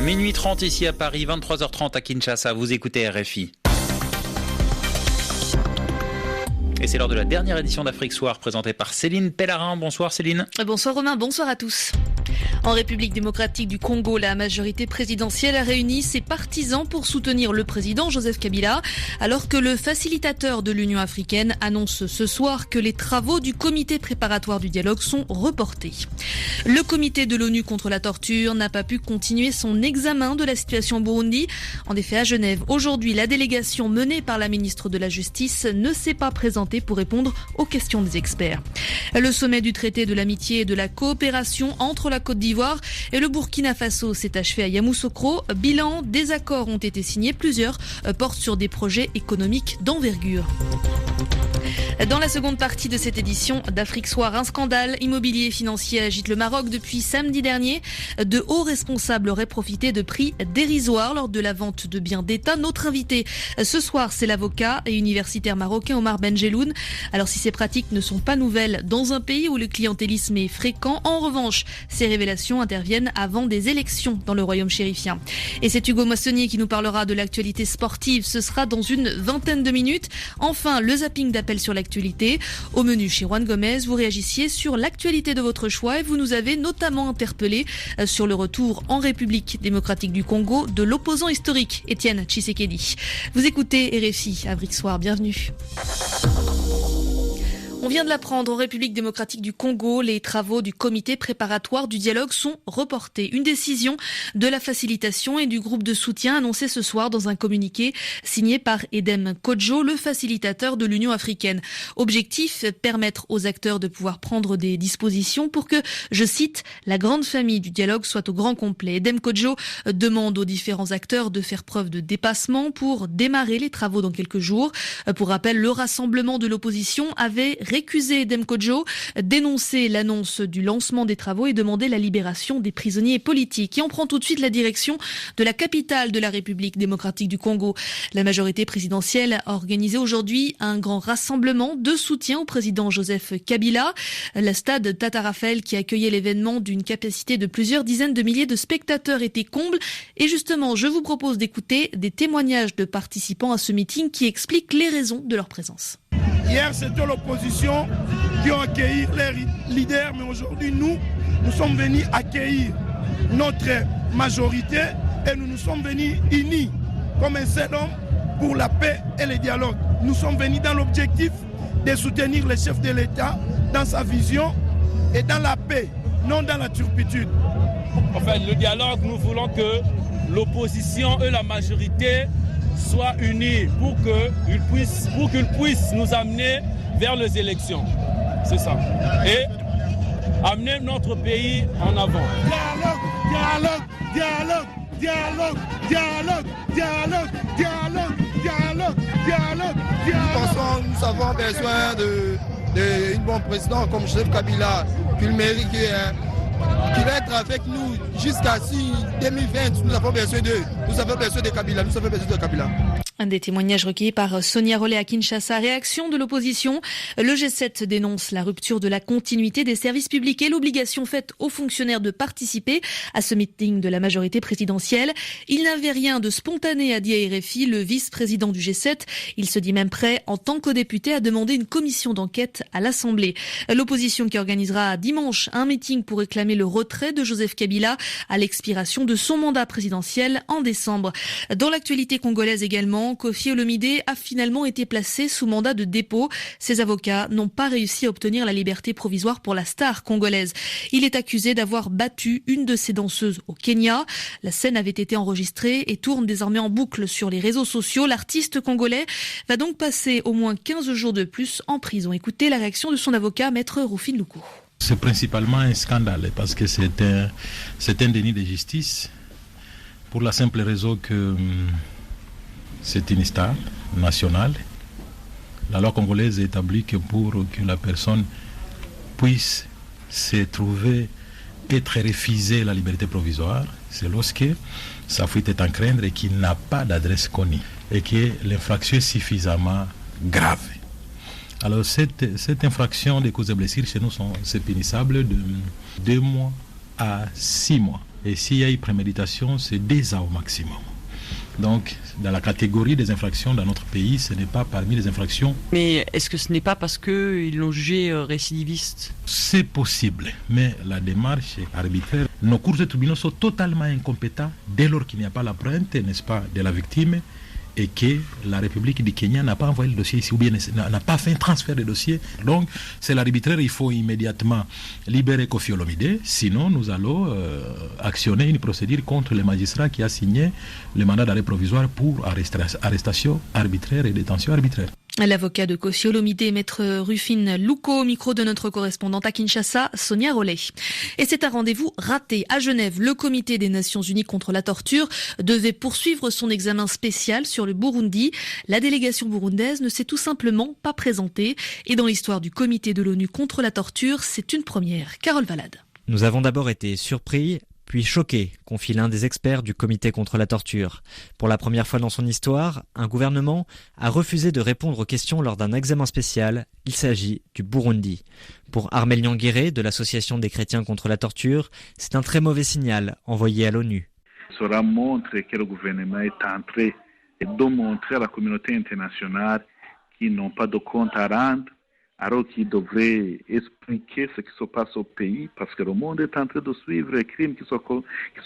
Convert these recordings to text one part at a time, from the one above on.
Minuit 30 ici à Paris, 23h30 à Kinshasa, vous écoutez RFI. Et c'est lors de la dernière édition d'Afrique Soir présentée par Céline Pellarin. Bonsoir Céline. Bonsoir Romain, bonsoir à tous. En République démocratique du Congo, la majorité présidentielle a réuni ses partisans pour soutenir le président Joseph Kabila, alors que le facilitateur de l'Union africaine annonce ce soir que les travaux du comité préparatoire du dialogue sont reportés. Le comité de l'ONU contre la torture n'a pas pu continuer son examen de la situation au Burundi. En effet, à Genève, aujourd'hui, la délégation menée par la ministre de la Justice ne s'est pas présentée pour répondre aux questions des experts. Le sommet du traité de l'amitié et de la coopération entre la Côte d'Ivoire et le Burkina Faso s'est achevé à Yamoussoukro. Bilan, des accords ont été signés. Plusieurs portent sur des projets économiques d'envergure. Dans la seconde partie de cette édition d'Afrique Soir, un scandale immobilier et financier agite le Maroc depuis samedi dernier. De hauts responsables auraient profité de prix dérisoires lors de la vente de biens d'État. Notre invité ce soir, c'est l'avocat et universitaire marocain Omar Benjeloun. Alors si ces pratiques ne sont pas nouvelles dans un pays où le clientélisme est fréquent, en revanche, ces révélations interviennent avant des élections dans le royaume chérifien. Et c'est Hugo Moissonnier qui nous parlera de l'actualité sportive. Ce sera dans une vingtaine de minutes. Enfin, le zapping d'appel sur l'actualité. Au menu chez Juan Gomez, vous réagissiez sur l'actualité de votre choix et vous nous avez notamment interpellé sur le retour en République démocratique du Congo de l'opposant historique Étienne Tshisekedi. Vous écoutez RFI, Afrique Soir, bienvenue. On vient de l'apprendre, en République démocratique du Congo, les travaux du comité préparatoire du dialogue sont reportés. Une décision de la facilitation et du groupe de soutien annoncée ce soir dans un communiqué signé par Edem Kodjo, le facilitateur de l'Union africaine. Objectif, permettre aux acteurs de pouvoir prendre des dispositions pour que, je cite, la grande famille du dialogue soit au grand complet. Edem Kodjo demande aux différents acteurs de faire preuve de dépassement pour démarrer les travaux dans quelques jours. Pour rappel, le rassemblement de l'opposition avait récusé Edem Kodjo, dénoncé l'annonce du lancement des travaux et demandé la libération des prisonniers politiques. Et on prend tout de suite la direction de la capitale de la République démocratique du Congo. La majorité présidentielle a organisé aujourd'hui un grand rassemblement de soutien au président Joseph Kabila. Le stade Tata Raphaël, qui accueillait l'événement d'une capacité de plusieurs dizaines de milliers de spectateurs, était comble. Et justement, je vous propose d'écouter des témoignages de participants à ce meeting qui expliquent les raisons de leur présence. Hier, c'était l'opposition qui a accueilli les leaders, mais aujourd'hui, nous sommes venus accueillir notre majorité et nous sommes venus unis comme un seul homme pour la paix et le dialogue. Nous sommes venus dans l'objectif de soutenir le chef de l'État dans sa vision et dans la paix, non dans la turpitude. Enfin, le dialogue, nous voulons que l'opposition et la majorité soient unis pour qu'ils puissent nous amener vers les élections. C'est ça. Et amener notre pays en avant. Dialogue, dialogue, dialogue, dialogue, dialogue, dialogue, dialogue, dialogue, dialogue. Nous avons besoin d'un bon président comme Joseph Kabila, qu'il mérite, qui va être avec nous jusqu'à 2020. Nous avons besoin de Kabila. Un des témoignages recueillis par Sonia Rollet à Kinshasa. Réaction de l'opposition. Le G7 dénonce la rupture de la continuité des services publics et l'obligation faite aux fonctionnaires de participer à ce meeting de la majorité présidentielle. Il n'avait rien de spontané, a dit à RFI le vice-président du G7. Il se dit même prêt, en tant que député, à demander une commission d'enquête à l'Assemblée. L'opposition qui organisera dimanche un meeting pour réclamer le retrait de Joseph Kabila à l'expiration de son mandat présidentiel en décembre. Dans l'actualité congolaise également, Kofi Olomide a finalement été placé sous mandat de dépôt. Ses avocats n'ont pas réussi à obtenir la liberté provisoire pour la star congolaise. Il est accusé d'avoir battu une de ses danseuses au Kenya. La scène avait été enregistrée et tourne désormais en boucle sur les réseaux sociaux. L'artiste congolais va donc passer au moins 15 jours de plus en prison. Écoutez la réaction de son avocat, Maître Rufin Luku. C'est principalement un scandale parce que c'est un déni de justice pour la simple raison que c'est une star nationale. La loi congolaise établit que pour que la personne puisse se trouver, être refusée la liberté provisoire, c'est lorsque sa fuite est à craindre et qu'il n'a pas d'adresse connue et que l'infraction est suffisamment grave. Alors cette infraction des causes de blessures chez nous c'est punissable de 2 mois à 6 mois Et s'il y a eu préméditation, c'est 2 ans au maximum. Donc, dans la catégorie des infractions dans notre pays, ce n'est pas parmi les infractions. Mais est-ce que ce n'est pas parce qu'ils l'ont jugé récidiviste ? C'est possible, mais la démarche est arbitraire. Nos cours de tribunaux sont totalement incompétents dès lors qu'il n'y a pas la plainte, n'est-ce pas, de la victime, et que la République du Kenya n'a pas envoyé le dossier ici, ou bien n'a pas fait un transfert de dossier. Donc, c'est l'arbitraire, il faut immédiatement libérer Koffi Olomide, sinon nous allons actionner une procédure contre le magistrat qui a signé le mandat d'arrêt provisoire pour arrestation arbitraire et détention arbitraire. L'avocat de Koffi Olomide, maître Rufine Louko, au micro de notre correspondante à Kinshasa, Sonia Rollet. Et c'est un rendez-vous raté. À Genève, le comité des Nations Unies contre la torture devait poursuivre son examen spécial sur le Burundi. La délégation burundaise ne s'est tout simplement pas présentée. Et dans l'histoire du comité de l'ONU contre la torture, c'est une première. Carole Valade. Nous avons d'abord été surpris, puis choqué, confie l'un des experts du comité contre la torture. Pour la première fois dans son histoire, un gouvernement a refusé de répondre aux questions lors d'un examen spécial. Il s'agit du Burundi. Pour Armélian Guéré, de l'Association des chrétiens contre la torture, c'est un très mauvais signal envoyé à l'ONU. Cela montre que le gouvernement est en train de montrer à la communauté internationale qu'ils n'ont pas de compte à rendre, alors qu'ils devraient expliquer ce qui se passe au pays, parce que le monde est en train de suivre les crimes qui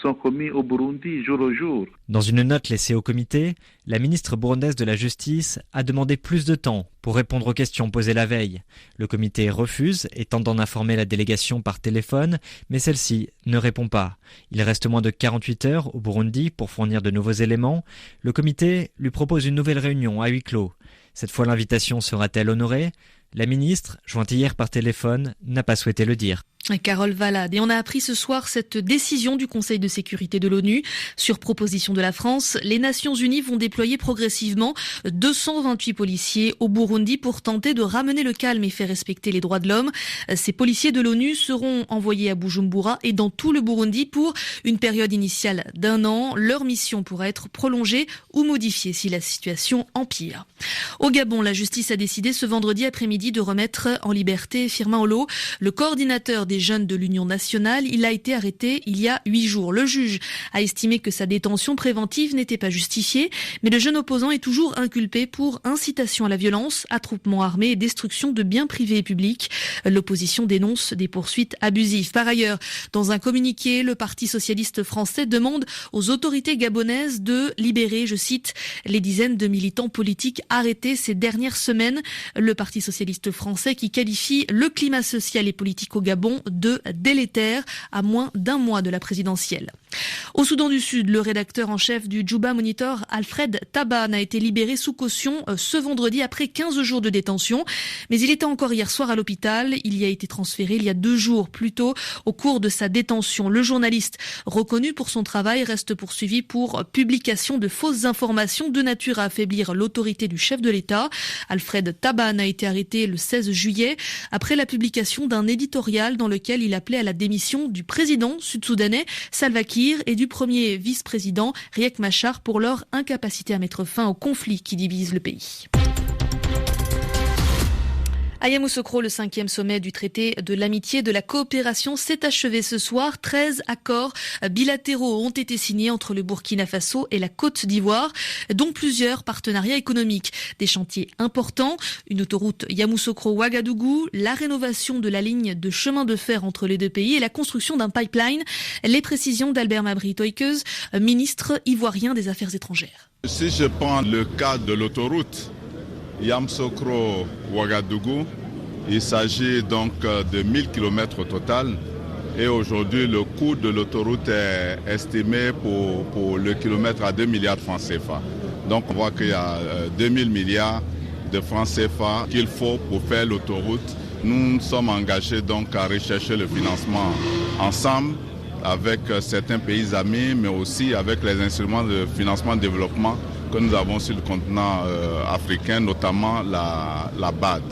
sont commis au Burundi jour au jour. Dans une note laissée au comité, la ministre burundaise de la Justice a demandé plus de temps pour répondre aux questions posées la veille. Le comité refuse et tente d'en informer la délégation par téléphone, mais celle-ci ne répond pas. Il reste moins de 48 heures au Burundi pour fournir de nouveaux éléments. Le comité lui propose une nouvelle réunion à huis clos. Cette fois, l'invitation sera-t-elle honorée ? La ministre, jointe hier par téléphone, n'a pas souhaité le dire. Carole Valade. Et on a appris ce soir cette décision du Conseil de sécurité de l'ONU. Sur proposition de la France, les Nations Unies vont déployer progressivement 228 policiers au Burundi pour tenter de ramener le calme et faire respecter les droits de l'homme. Ces policiers de l'ONU seront envoyés à Bujumbura et dans tout le Burundi pour une période initiale d'1 an. Leur mission pourra être prolongée ou modifiée si la situation empire. Au Gabon, la justice a décidé ce vendredi après-midi de remettre en liberté Firmin Olo, le coordinateur des jeunes de l'Union nationale. Il a été arrêté il y a 8 jours. Le juge a estimé que sa détention préventive n'était pas justifiée, mais le jeune opposant est toujours inculpé pour incitation à la violence, attroupement armé et destruction de biens privés et publics. L'opposition dénonce des poursuites abusives. Par ailleurs, dans un communiqué, le Parti socialiste français demande aux autorités gabonaises de libérer, je cite, les dizaines de militants politiques arrêtés ces dernières semaines. Le Parti socialiste français qui qualifie le climat social et politique au Gabon de délétère à moins d'1 mois de la présidentielle. Au Soudan du Sud, le rédacteur en chef du Juba Monitor, Alfred Taban, a été libéré sous caution ce vendredi après 15 jours de détention. Mais il était encore hier soir à l'hôpital. Il y a été transféré il y a 2 jours plus tôt au cours de sa détention. Le journaliste, reconnu pour son travail, reste poursuivi pour publication de fausses informations de nature à affaiblir l'autorité du chef de l'État. Alfred Taban a été arrêté le 16 juillet après la publication d'un éditorial dans lequel il appelait à la démission du président sud-soudanais Salva Kiir et du premier vice-président Riek Machar pour leur incapacité à mettre fin au conflit qui divise le pays. À Yamoussoukro, le 5e sommet du traité de l'amitié et de la coopération s'est achevé ce soir. 13 accords bilatéraux ont été signés entre le Burkina Faso et la Côte d'Ivoire, dont plusieurs partenariats économiques. Des chantiers importants, une autoroute Yamoussoukro-Ouagadougou, la rénovation de la ligne de chemin de fer entre les deux pays et la construction d'un pipeline. Les précisions d'Albert Mabry-Toikeuse, ministre ivoirien des Affaires étrangères. Si je prends le cas de l'autoroute Yamoussoukro-Ouagadougou, il s'agit donc de 1000 km au total et aujourd'hui le coût de l'autoroute est estimé pour le kilomètre à 2 milliards de francs CFA. Donc on voit qu'il y a 2000 milliards de francs CFA qu'il faut pour faire l'autoroute. Nous sommes engagés donc à rechercher le financement ensemble avec certains pays amis mais aussi avec les instruments de financement de développement que nous avons sur le continent africain, notamment la BAD.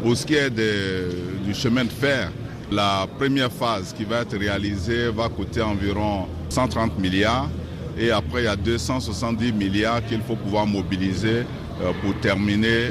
Pour ce qui est du chemin de fer, la première phase qui va être réalisée va coûter environ 130 milliards et après il y a 270 milliards qu'il faut pouvoir mobiliser pour terminer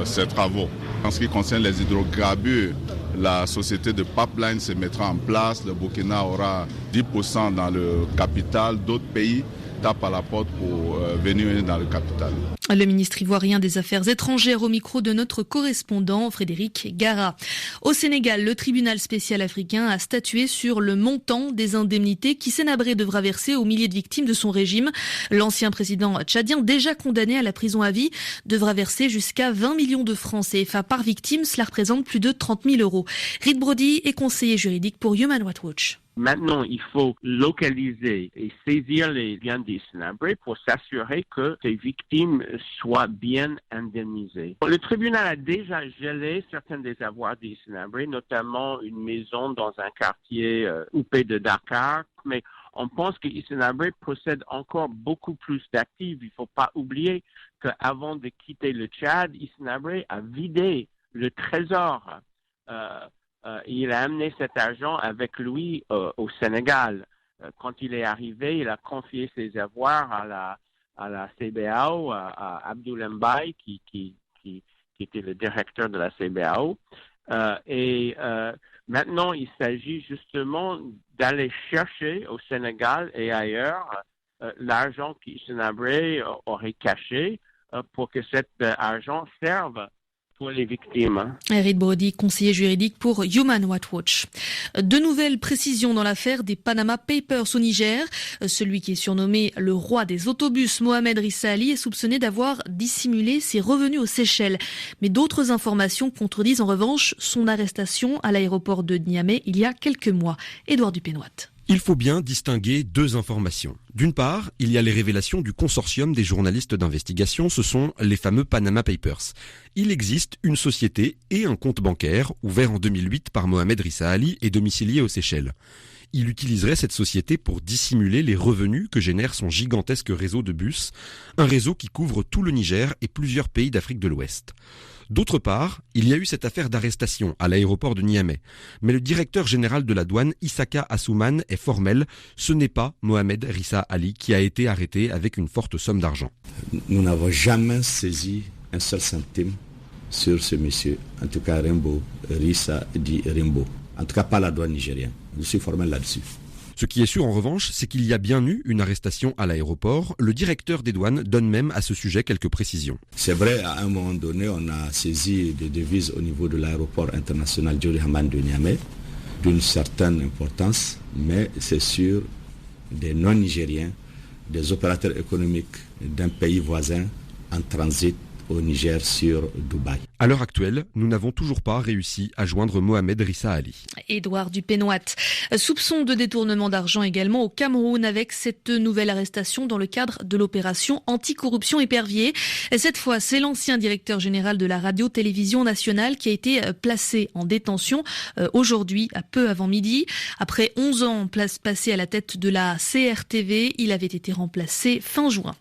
ces travaux. En ce qui concerne les hydrocarbures, la société de pipeline se mettra en place, le Burkina aura 10% dans le capital, d'autres pays tapent à la porte pour venir dans le capital. Le ministre ivoirien des Affaires étrangères au micro de notre correspondant Frédéric Gara. Au Sénégal, le tribunal spécial africain a statué sur le montant des indemnités qu'Hissène Habré devra verser aux milliers de victimes de son régime. L'ancien président tchadien, déjà condamné à la prison à vie, devra verser jusqu'à 20 millions de francs CFA par victime. Cela représente plus de 30 000 euros. Reed Brody est conseiller juridique pour Human Rights Watch. Maintenant, il faut localiser et saisir les biens d'Hissène Habré pour s'assurer que ces victimes soient bien indemnisées. Le tribunal a déjà gelé certains des avoirs d'Hissène Habré, notamment une maison dans un quartier huppé de Dakar, mais on pense que Hissène Habré possède encore beaucoup plus d'actifs. Il ne faut pas oublier qu'avant de quitter le Tchad, Hissène Habré a vidé le trésor. Il a amené cet argent avec lui au Sénégal. Quand il est arrivé, il a confié ses avoirs à la CBAO, à Abdoul Mbaye, qui était le directeur de la CBAO. Maintenant, il s'agit justement d'aller chercher au Sénégal et ailleurs l'argent qu'Hissène Habré aurait caché pour que cet argent serve pour les victimes. Reed Brody, conseiller juridique pour Human Rights Watch. De nouvelles précisions dans l'affaire des Panama Papers au Niger. Celui qui est surnommé le roi des autobus, Mohamed Rissa Ali, est soupçonné d'avoir dissimulé ses revenus aux Seychelles. Mais d'autres informations contredisent en revanche son arrestation à l'aéroport de Niamey il y a quelques mois. Édouard Dupénoite. Il faut bien distinguer deux informations. D'une part, il y a les révélations du consortium des journalistes d'investigation, ce sont les fameux Panama Papers. Il existe une société et un compte bancaire ouvert en 2008 par Mohamed Rissa Ali et domicilié aux Seychelles. Il utiliserait cette société pour dissimuler les revenus que génère son gigantesque réseau de bus, un réseau qui couvre tout le Niger et plusieurs pays d'Afrique de l'Ouest. D'autre part, il y a eu cette affaire d'arrestation à l'aéroport de Niamey. Mais le directeur général de la douane, Issaka Assouman, est formel. Ce n'est pas Mohamed Rissa Ali qui a été arrêté avec une forte somme d'argent. Nous n'avons jamais saisi un seul centime sur ce monsieur, en tout cas Rissa dit Rimbo. En tout cas pas la douane nigérienne. Je suis formel là-dessus. Ce qui est sûr en revanche, c'est qu'il y a bien eu une arrestation à l'aéroport. Le directeur des douanes donne même à ce sujet quelques précisions. C'est vrai, à un moment donné, on a saisi des devises au niveau de l'aéroport international Djori Hamane de Niamey, d'une certaine importance, mais c'est sur des non-nigériens, des opérateurs économiques d'un pays voisin en transit au Niger sur Dubaï. À l'heure actuelle, nous n'avons toujours pas réussi à joindre Mohamed Rissa Ali. Édouard Dupénoite. Soupçon de détournement d'argent également au Cameroun avec cette nouvelle arrestation dans le cadre de l'opération anticorruption épervier. Cette fois, c'est l'ancien directeur général de la radio-télévision nationale qui a été placé en détention aujourd'hui, à peu avant midi. Après 11 ans passés à la tête de la CRTV, il avait été remplacé fin juin.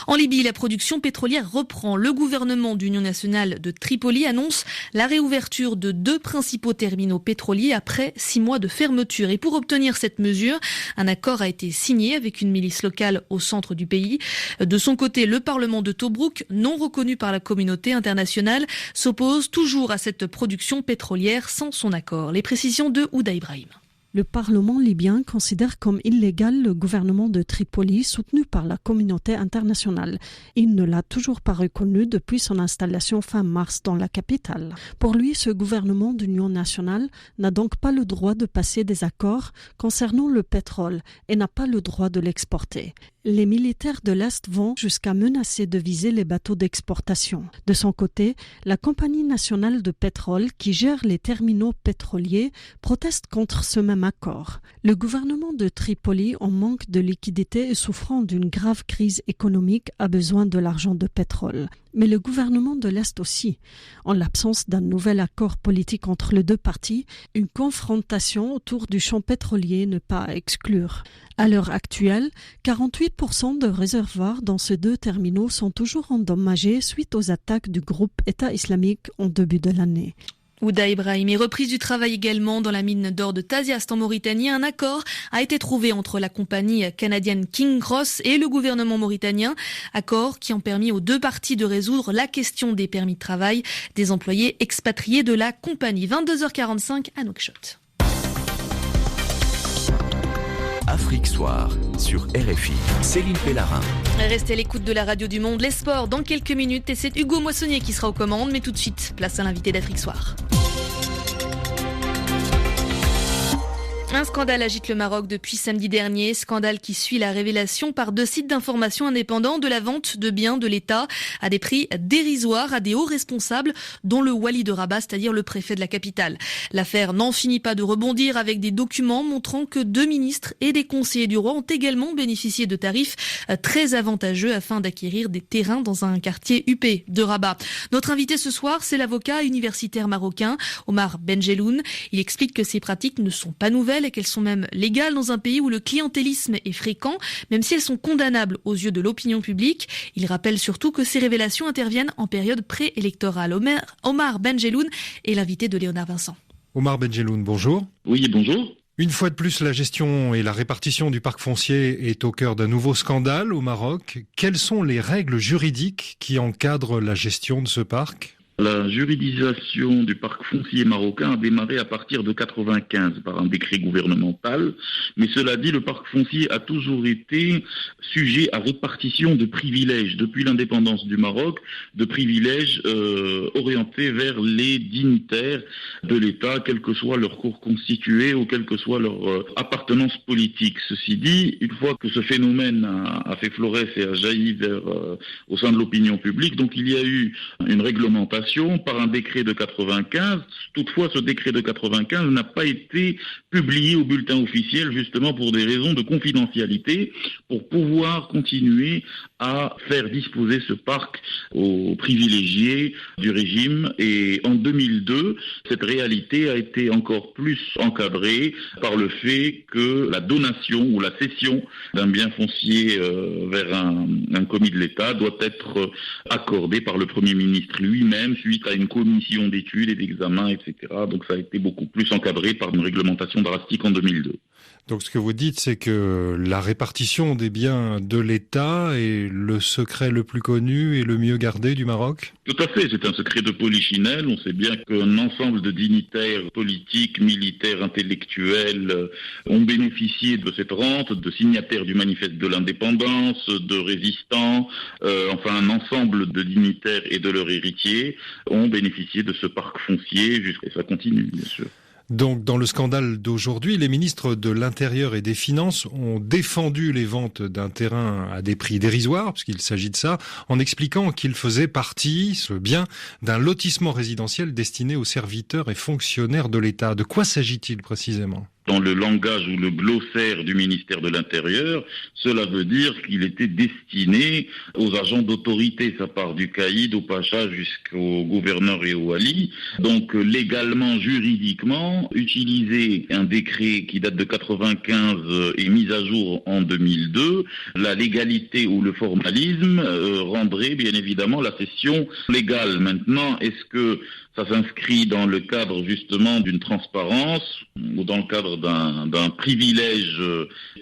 En Libye, la production pétrolière reprend. Le gouvernement d'Union nationale de Tripoli annonce la réouverture de 2 principaux terminaux pétroliers après 6 mois de fermeture. Et pour obtenir cette mesure, un accord a été signé avec une milice locale au centre du pays. De son côté, le Parlement de Tobrouk, non reconnu par la communauté internationale, s'oppose toujours à cette production pétrolière sans son accord. Les précisions de Ouda Ibrahim. Le Parlement libyen considère comme illégal le gouvernement de Tripoli soutenu par la communauté internationale. Il ne l'a toujours pas reconnu depuis son installation fin mars dans la capitale. Pour lui, ce gouvernement d'union nationale n'a donc pas le droit de passer des accords concernant le pétrole et n'a pas le droit de l'exporter. Les militaires de l'Est vont jusqu'à menacer de viser les bateaux d'exportation. De son côté, la Compagnie nationale de pétrole, qui gère les terminaux pétroliers, proteste contre ce même accord. Le gouvernement de Tripoli, en manque de liquidités et souffrant d'une grave crise économique, a besoin de l'argent de pétrole. Mais le gouvernement de l'Est aussi. En l'absence d'un nouvel accord politique entre les deux parties, une confrontation autour du champ pétrolier n'est pas à exclure. À l'heure actuelle, 48% de réservoirs dans ces 2 terminaux sont toujours endommagés suite aux attaques du groupe État islamique en début de l'année. Ouda Ibrahim et reprise du travail également dans la mine d'or de Tasiast en Mauritanie. Un accord a été trouvé entre la compagnie canadienne King Cross et le gouvernement mauritanien. Accord qui ont permis aux deux parties de résoudre la question des permis de travail des employés expatriés de la compagnie. 22h45 à Nouakchott. Afrique Soir sur RFI. Céline Pellarin. Restez à l'écoute de la radio du monde. Les sports dans quelques minutes et c'est Hugo Moissonnier qui sera aux commandes. Mais tout de suite, place à l'invité d'Afrique Soir. Un scandale agite le Maroc depuis samedi dernier. Scandale qui suit la révélation par deux sites d'information indépendants de la vente de biens de l'État à des prix dérisoires à des hauts responsables, dont le Wali de Rabat, c'est-à-dire le préfet de la capitale. L'affaire n'en finit pas de rebondir avec des documents montrant que deux ministres et des conseillers du roi ont également bénéficié de tarifs très avantageux afin d'acquérir des terrains dans un quartier huppé de Rabat. Notre invité ce soir, c'est l'avocat universitaire marocain Omar Benjeloun. Il explique que ces pratiques ne sont pas nouvelles et qu'elles sont même légales dans un pays où le clientélisme est fréquent, même si elles sont condamnables aux yeux de l'opinion publique. Il rappelle surtout que ces révélations interviennent en période préélectorale. Omar Benjeloun est l'invité de Léonard Vincent. Omar Benjeloun, bonjour. Oui, bonjour. Une fois de plus, la gestion et la répartition du parc foncier est au cœur d'un nouveau scandale au Maroc. Quelles sont les règles juridiques qui encadrent la gestion de ce parc ? La juridisation du parc foncier marocain a démarré à partir de 1995 par un décret gouvernemental. Mais cela dit, le parc foncier a toujours été sujet à répartition de privilèges depuis l'indépendance du Maroc, de privilèges orientés vers les dignitaires de l'État, quel que soit leur corps constitué ou quelle que soit leur appartenance politique. Ceci dit, une fois que ce phénomène a fait florès et a jailli au sein de l'opinion publique, donc il y a eu une réglementation par un décret de 95. Toutefois, ce décret de 95 n'a pas été publié au bulletin officiel justement pour des raisons de confidentialité, pour pouvoir continuer à faire disposer ce parc aux privilégiés du régime. Et en 2002, cette réalité a été encore plus encadrée par le fait que la donation ou la cession d'un bien foncier vers un commis de l'État doit être accordée par le Premier ministre lui-même suite à une commission d'études et d'examens, etc. Donc ça a été beaucoup plus encadré par une réglementation drastique en 2002. Donc ce que vous dites, c'est que la répartition des biens de l'État est le secret le plus connu et le mieux gardé du Maroc ? Tout à fait, c'est un secret de polichinelle. On sait bien qu'un ensemble de dignitaires politiques, militaires, intellectuels ont bénéficié de cette rente, de signataires du manifeste de l'indépendance, de résistants, enfin un ensemble de dignitaires et de leurs héritiers ont bénéficié de ce parc foncier, et ça continue bien sûr. Donc, dans le scandale d'aujourd'hui, les ministres de l'Intérieur et des Finances ont défendu les ventes d'un terrain à des prix dérisoires, puisqu'il s'agit de ça, en expliquant qu'il faisait partie, ce bien, d'un lotissement résidentiel destiné aux serviteurs et fonctionnaires de l'État. De quoi s'agit-il précisément ? Dans le langage ou le glossaire du ministère de l'Intérieur, cela veut dire qu'il était destiné aux agents d'autorité. Ça part du caïd au pacha jusqu'au gouverneur et au wali. Donc légalement, juridiquement, utiliser un décret qui date de 95 et mis à jour en 2002, la légalité ou le formalisme rendrait bien évidemment la cession légale. Maintenant, est-ce que ça s'inscrit dans le cadre justement d'une transparence ou dans le cadre d'un privilège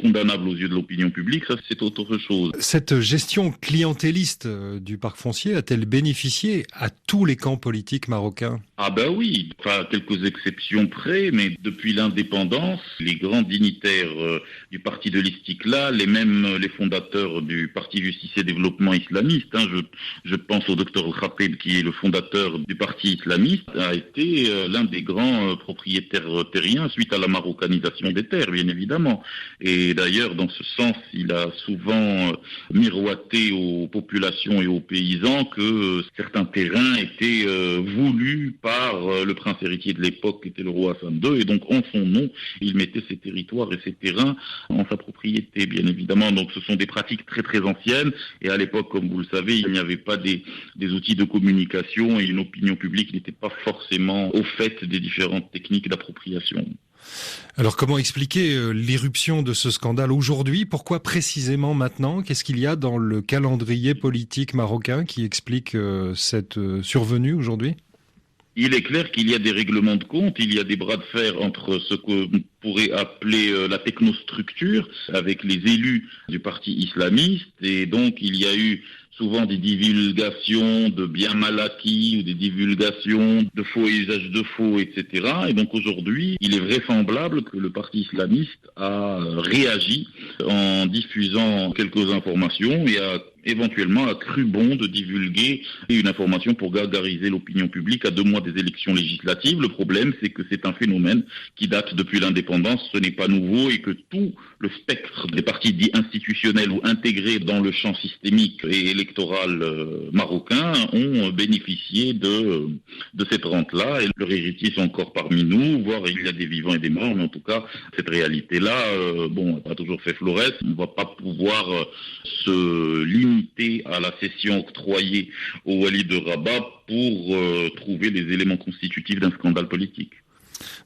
condamnable aux yeux de l'opinion publique? Ça, c'est autre chose. Cette gestion clientéliste du parc foncier a-t-elle bénéficié à tous les camps politiques marocains? Ah ben oui, enfin quelques exceptions près, mais depuis l'indépendance, les grands dignitaires du parti de l'Istiklal, les fondateurs du parti Justice et Développement islamiste, je pense au docteur Khatib qui est le fondateur du parti islamiste, a été l'un des grands propriétaires terriens suite à la marocanisation des terres, bien évidemment. Et d'ailleurs, dans ce sens, il a souvent miroité aux populations et aux paysans que certains terrains étaient voulus par le prince héritier de l'époque, qui était le roi Hassan II, et donc en son nom, il mettait ses territoires et ses terrains en sa propriété, bien évidemment. Donc ce sont des pratiques très très anciennes, et à l'époque, comme vous le savez, il n'y avait pas des outils de communication, et une opinion publique n'était pas forcément au fait des différentes techniques d'appropriation. Alors comment expliquer l'irruption de ce scandale aujourd'hui? Pourquoi précisément maintenant? Qu'est-ce qu'il y a dans le calendrier politique marocain qui explique cette survenue aujourd'hui? Il est clair qu'il y a des règlements de compte, il y a des bras de fer entre ce qu'on pourrait appeler la technostructure avec les élus du parti islamiste, et donc il y a eu souvent des divulgations de biens mal acquis ou des divulgations de faux et usage de faux, etc. Et donc aujourd'hui, il est vraisemblable que le parti islamiste a réagi en diffusant quelques informations et éventuellement a cru bon de divulguer une information pour gargariser l'opinion publique à 2 mois des élections législatives. Le problème, c'est que c'est un phénomène qui date depuis l'indépendance, ce n'est pas nouveau, et que tout le spectre des partis dits institutionnels ou intégrés dans le champ systémique et électoral marocain ont bénéficié de cette rente-là, et leurs héritiers sont encore parmi nous, voire il y a des vivants et des morts, mais en tout cas, cette réalité-là, a toujours fait florès. On ne va pas pouvoir se limiter à la cession octroyée au Wali de Rabat pour trouver les éléments constitutifs d'un scandale politique.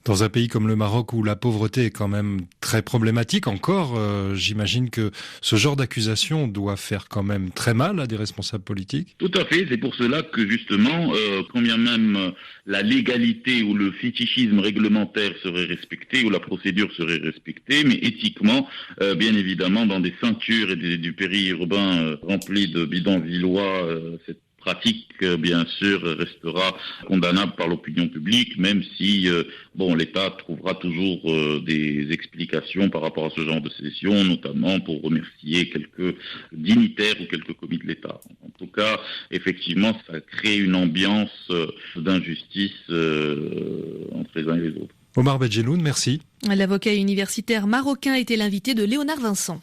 Dans un pays comme le Maroc où la pauvreté est quand même très problématique encore, j'imagine que ce genre d'accusation doit faire quand même très mal à des responsables politiques. Tout à fait, c'est pour cela que justement, quand bien même la légalité ou le fétichisme réglementaire serait respecté ou la procédure serait respectée, mais éthiquement, bien évidemment, dans des ceintures et du périurbain remplis de bidonvillois, cette pratique, bien sûr, restera condamnable par l'opinion publique, même si l'État trouvera toujours des explications par rapport à ce genre de session, notamment pour remercier quelques dignitaires ou quelques commis de l'État. En tout cas, effectivement, ça crée une ambiance d'injustice entre les uns et les autres. Omar Bedjeloun, merci. L'avocat universitaire marocain était l'invité de Léonard Vincent.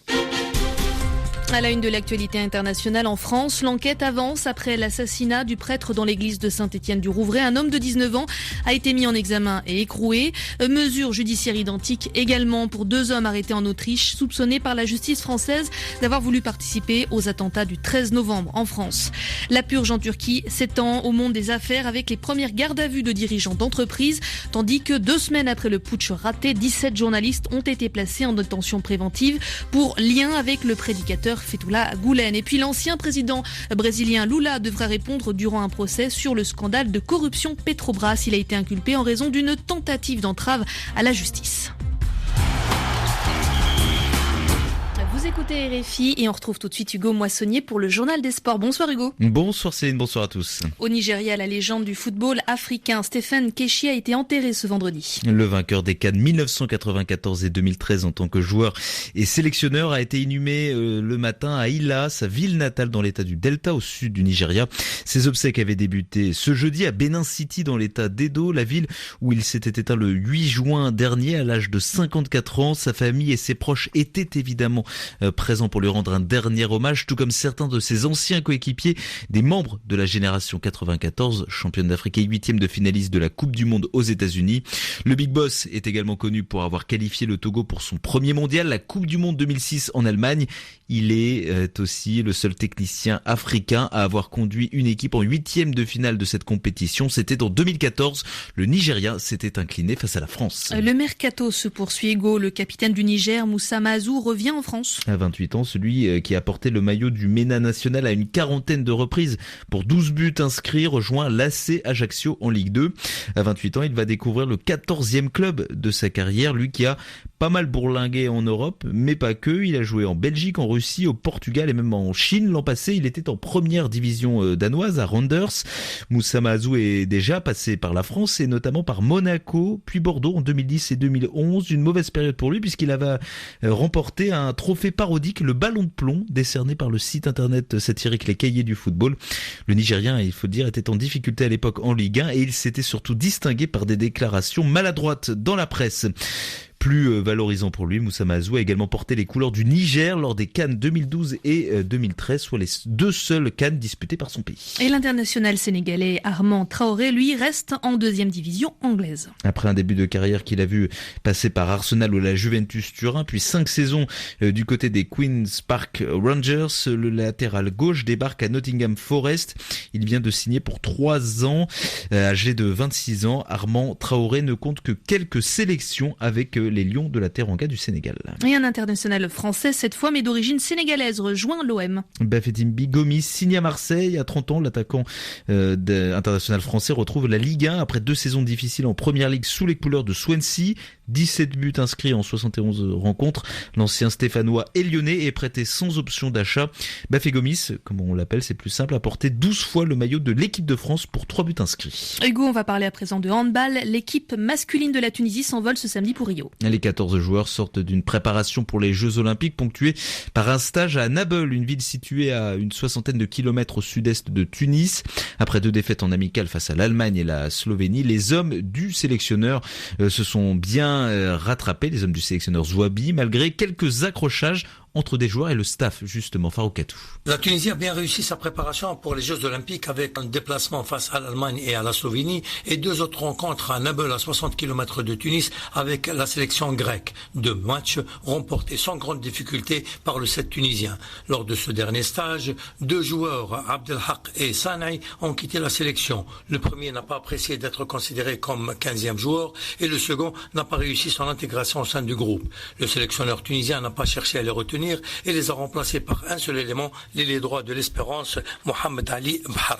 À la une de l'actualité internationale en France, l'enquête avance après l'assassinat du prêtre dans l'église de Saint-Étienne-du-Rouvray. Un homme de 19 ans a été mis en examen et écroué. Mesure judiciaire identique également pour 2 hommes arrêtés en Autriche, soupçonnés par la justice française d'avoir voulu participer aux attentats du 13 novembre en France. La purge en Turquie s'étend au monde des affaires avec les premières gardes à vue de dirigeants d'entreprises, tandis que 2 semaines après le putsch raté, 17 journalistes ont été placés en détention préventive pour lien avec le prédicateur Fethullah Gülen. Et puis l'ancien président brésilien Lula devra répondre durant un procès sur le scandale de corruption Petrobras. Il a été inculpé en raison d'une tentative d'entrave à la justice. Vous écoutez RFI et on retrouve tout de suite Hugo Moissonnier pour le journal des sports. Bonsoir Hugo. Bonsoir Céline, bonsoir à tous. Au Nigeria, la légende du football africain Stephen Keshi a été enterré ce vendredi. Le vainqueur des CAN 1994 et 2013 en tant que joueur et sélectionneur a été inhumé le matin à Ila, sa ville natale dans l'état du Delta au sud du Nigeria. Ses obsèques avaient débuté ce jeudi à Benin City dans l'état d'Edo, la ville où il s'était éteint le 8 juin dernier à l'âge de 54 ans. Sa famille et ses proches étaient évidemment présent pour lui rendre un dernier hommage, tout comme certains de ses anciens coéquipiers, des membres de la génération 94, championne d'Afrique et 8e de finaliste de la Coupe du Monde aux États-Unis. Le Big Boss est également connu pour avoir qualifié le Togo pour son premier mondial, la Coupe du Monde 2006 en Allemagne. Il est aussi le seul technicien africain à avoir conduit une équipe en 8e de finale de cette compétition. C'était en 2014. Le Nigeria s'était incliné face à la France. Le mercato se poursuit. Hugo, le capitaine du Niger, Moussa Mazou, revient en France. À 28 ans, celui qui a porté le maillot du MENA national à une quarantaine de reprises pour 12 buts inscrits rejoint l'AC Ajaccio en Ligue 2. À 28 ans, il va découvrir le 14e club de sa carrière, lui qui a pas mal bourlingué en Europe, mais pas que. Il a joué en Belgique, en Russie, au Portugal et même en Chine. L'an passé, il était en première division danoise à Randers. Moussa Mazou est déjà passé par la France et notamment par Monaco, puis Bordeaux en 2010 et 2011. Une mauvaise période pour lui puisqu'il avait remporté un trophée parodique, le Ballon de plomb, décerné par le site internet satirique Les Cahiers du football. Le Nigérien, il faut le dire, était en difficulté à l'époque en Ligue 1 et il s'était surtout distingué par des déclarations maladroites dans la presse. Plus valorisant pour lui, Moussa Mazou a également porté les couleurs du Niger lors des CAN 2012 et 2013, soit les 2 seuls CAN disputés par son pays. Et l'international sénégalais Armand Traoré, lui, reste en 2e division anglaise. Après un début de carrière qu'il a vu passer par Arsenal ou la Juventus Turin, puis 5 saisons du côté des Queen's Park Rangers, le latéral gauche débarque à Nottingham Forest. Il vient de signer pour 3 ans. Âgé de 26 ans, Armand Traoré ne compte que quelques sélections avec les Lions de la Teranga du Sénégal. Et un international français, cette fois, mais d'origine sénégalaise, rejoint l'OM. Bafétimbi Gomis signe à Marseille. À 30 ans, l'attaquant international français retrouve la Ligue 1 après 2 saisons difficiles en Première Ligue sous les couleurs de Swansea. 17 buts inscrits en 71 rencontres. L'ancien stéphanois et lyonnais est prêté sans option d'achat. Bafé Gomis, comme on l'appelle, c'est plus simple, a porté 12 fois le maillot de l'équipe de France pour 3 buts inscrits. Hugo, on va parler à présent de handball. L'équipe masculine de la Tunisie s'envole ce samedi pour Rio. Les 14 joueurs sortent d'une préparation pour les Jeux Olympiques ponctuée par un stage à Nabeul, une ville située à une 60aine de kilomètres au sud-est de Tunis. Après 2 défaites en amical face à l'Allemagne et la Slovénie, les hommes du sélectionneur se sont bien rattrapés, les hommes du sélectionneur Zouabi, malgré quelques accrochages entre des joueurs et le staff, justement. Farouk Katou. La Tunisie a bien réussi sa préparation pour les Jeux Olympiques avec un déplacement face à l'Allemagne et à la Slovénie et 2 autres rencontres à Nabeul à 60 km de Tunis avec la sélection grecque. 2 matchs remportés sans grande difficulté par le 7 tunisien. Lors de ce dernier stage, 2 joueurs, Abdelhak et Sanai, ont quitté la sélection. Le premier n'a pas apprécié d'être considéré comme 15e joueur et le second n'a pas réussi son intégration au sein du groupe. Le sélectionneur tunisien n'a pas cherché à les retenir et les a remplacés par un seul élément, l'ailier droit de l'Espérance, Mohamed Ali Bahar.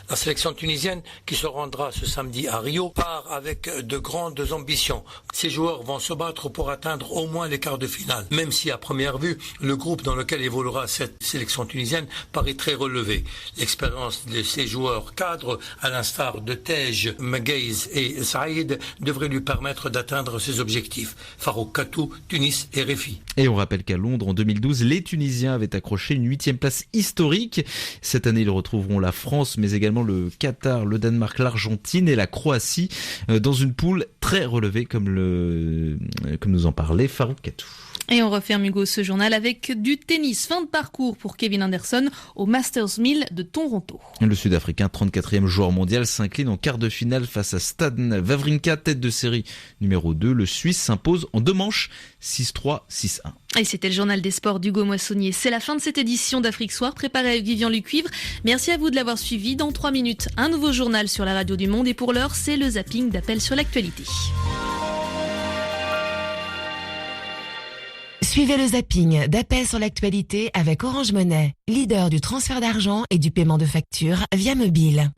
La sélection tunisienne, qui se rendra ce samedi à Rio, part avec de grandes ambitions. Ces joueurs vont se battre pour atteindre au moins les quarts de finale, même si à première vue, le groupe dans lequel évoluera cette sélection tunisienne paraît très relevé. L'expérience de ces joueurs cadres, à l'instar de Tej, Meguez et Saïd, devrait lui permettre d'atteindre ses objectifs. Farouk Katou, Tunis et RFI. Et on rappelle qu'à Londres, en 2012, les Tunisiens avaient accroché une 8e place historique. Cette année, ils retrouveront la France, mais également le Qatar, le Danemark, l'Argentine et la Croatie dans une poule très relevée comme nous en parlait Farouk Katou. Et on referme, Hugo, ce journal avec du tennis. Fin de parcours pour Kevin Anderson au Masters 1000 de Toronto. Le Sud-Africain, 34e joueur mondial, s'incline en quart de finale face à Stan Wawrinka, tête de série numéro 2. Le Suisse s'impose en 2 manches, 6-3, 6-1. Et c'était le journal des sports d'Hugo Moissonnier. C'est la fin de cette édition d'Afrique Soir, préparée avec Vivian Lucuivre. Merci à vous de l'avoir suivi. Dans 3 minutes, un nouveau journal sur la radio du Monde. Et pour l'heure, c'est le zapping d'Appel sur l'actualité. Suivez le zapping d'Appel sur l'actualité avec Orange Money, leader du transfert d'argent et du paiement de factures via mobile.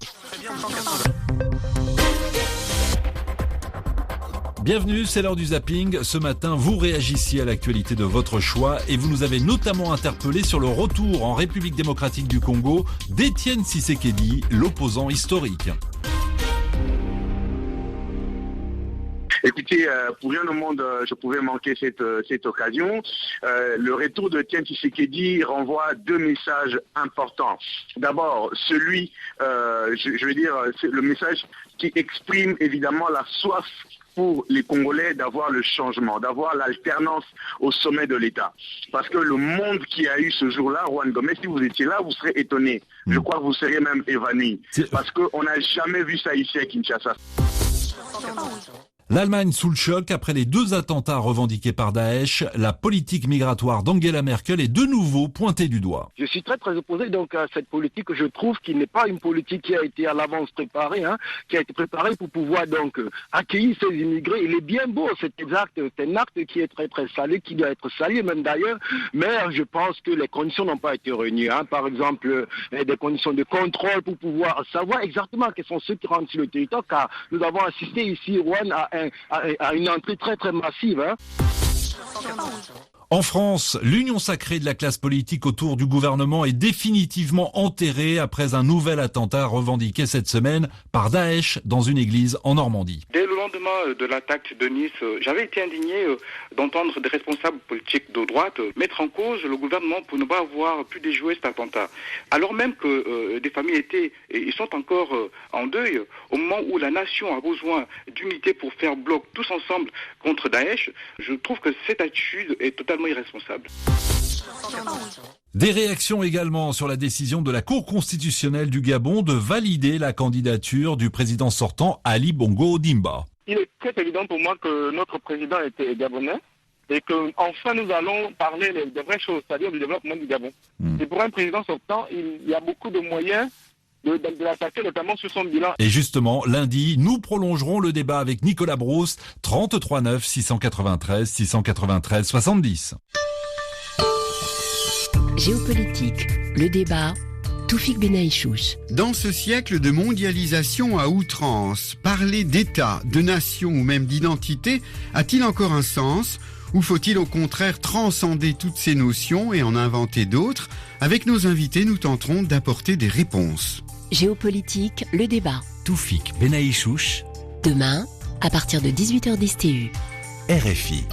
Bienvenue, c'est l'heure du zapping. Ce matin, vous réagissiez à l'actualité de votre choix et vous nous avez notamment interpellé sur le retour en République démocratique du Congo d'Étienne Tshisekedi, l'opposant historique. Écoutez, pour rien au monde, je pouvais manquer cette occasion. Le retour de Étienne Tshisekedi renvoie 2 messages importants. D'abord, celui, je veux dire, c'est le message qui exprime évidemment la soif pour les Congolais d'avoir le changement, d'avoir l'alternance au sommet de l'État. Parce que le monde qui a eu ce jour-là, Juan Gomez, si vous étiez là, vous serez étonné. Je crois que vous seriez même évanoui. Parce qu'on n'a jamais vu ça ici à Kinshasa. L'Allemagne sous le choc après les 2 attentats revendiqués par Daesh. La politique migratoire d'Angela Merkel est de nouveau pointée du doigt. Je suis très opposé donc à cette politique que je trouve qui n'est pas une politique qui a été à l'avance préparée, qui a été préparée pour pouvoir donc accueillir ces immigrés. Il est bien beau cet acte, c'est un acte qui est très salé, qui doit être salué même d'ailleurs, mais je pense que les conditions n'ont pas été réunies. Par exemple, des conditions de contrôle pour pouvoir savoir exactement quels sont ceux qui rentrent sur le territoire, car nous avons assisté ici, Rouen, à une entrée très massive. En France, l'union sacrée de la classe politique autour du gouvernement est définitivement enterrée après un nouvel attentat revendiqué cette semaine par Daesh dans une église en Normandie. Dès le lendemain de l'attaque de Nice, j'avais été indigné d'entendre des responsables politiques de droite mettre en cause le gouvernement pour ne pas avoir pu déjouer cet attentat. Alors même que des familles étaient et sont encore en deuil, au moment où la nation a besoin d'unité pour faire bloc tous ensemble contre Daesh, je trouve que cette attitude est totalement irresponsable. Des réactions également sur la décision de la Cour constitutionnelle du Gabon de valider la candidature du président sortant Ali Bongo Ondimba. Il est très évident pour moi que notre président était gabonais et qu'enfin nous allons parler des vraies choses, c'est-à-dire du développement du Gabon. Et pour un président sortant, il y a beaucoup de moyens de l'attaquer, notamment sur son bilan. Et justement, lundi, nous prolongerons le débat avec Nicolas Brousse, 33 9 693 693 70. Géopolitique, le débat, Toufik Benaïchouch. Dans ce siècle de mondialisation à outrance, parler d'État, de nation ou même d'identité a-t-il encore un sens ? Ou faut-il au contraire transcender toutes ces notions et en inventer d'autres ? Avec nos invités, nous tenterons d'apporter des réponses. Géopolitique, le débat. Toufik Benaïchouch. Demain, à partir de 18h10 TU. RFI.